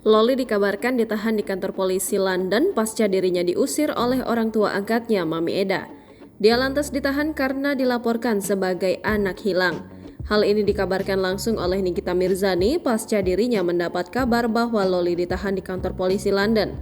Loli dikabarkan ditahan di kantor polisi London pasca dirinya diusir oleh orang tua angkatnya, Mami Eda. Dia lantas ditahan karena dilaporkan sebagai anak hilang. Hal ini dikabarkan langsung oleh Nikita Mirzani pasca dirinya mendapat kabar bahwa Loli ditahan di kantor polisi London.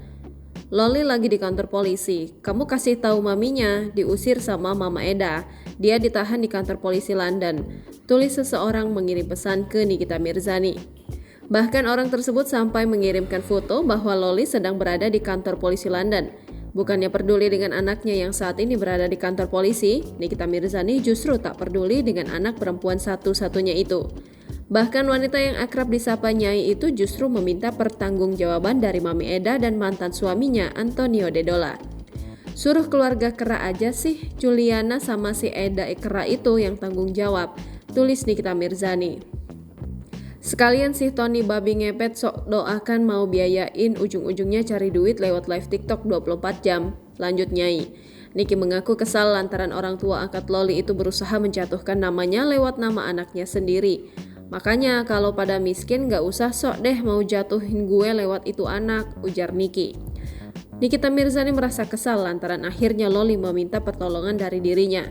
Loli lagi di kantor polisi, kamu kasih tahu maminya, diusir sama Mama Eda. Dia ditahan di kantor polisi London, tulis seseorang mengirim pesan ke Nikita Mirzani. Bahkan orang tersebut sampai mengirimkan foto bahwa Loli sedang berada di kantor polisi London. Bukannya peduli dengan anaknya yang saat ini berada di kantor polisi, Nikita Mirzani justru tak peduli dengan anak perempuan satu-satunya itu. Bahkan wanita yang akrab disapa Nyai itu justru meminta pertanggungjawaban dari Mami Eda dan mantan suaminya Antonio Dedola. Suruh keluarga Kera aja sih, Juliana sama si Eda Kera itu yang tanggung jawab, tulis Nikita Mirzani. Sekalian sih Tony babi ngepet sok doakan mau biayain ujung-ujungnya cari duit lewat live TikTok 24 jam, lanjut Nyai. Niki mengaku kesal lantaran orang tua angkat Loli itu berusaha menjatuhkan namanya lewat nama anaknya sendiri. Makanya kalau pada miskin gak usah sok deh mau jatuhin gue lewat itu anak, ujar Niki. Nikita Mirzani merasa kesal lantaran akhirnya Loli meminta pertolongan dari dirinya.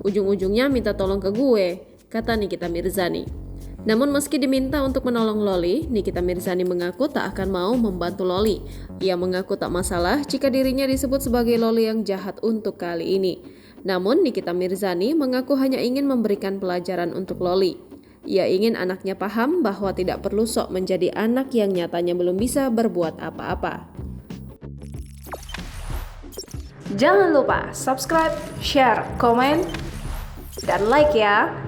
Ujung-ujungnya minta tolong ke gue, kata Nikita Mirzani. Namun meski diminta untuk menolong Loli, Nikita Mirzani mengaku tak akan mau membantu Loli. Ia mengaku tak masalah jika dirinya disebut sebagai Loli yang jahat untuk kali ini. Namun Nikita Mirzani mengaku hanya ingin memberikan pelajaran untuk Loli. Ia ingin anaknya paham bahwa tidak perlu sok menjadi anak yang nyatanya belum bisa berbuat apa-apa. Jangan lupa subscribe, share, komen, dan like ya!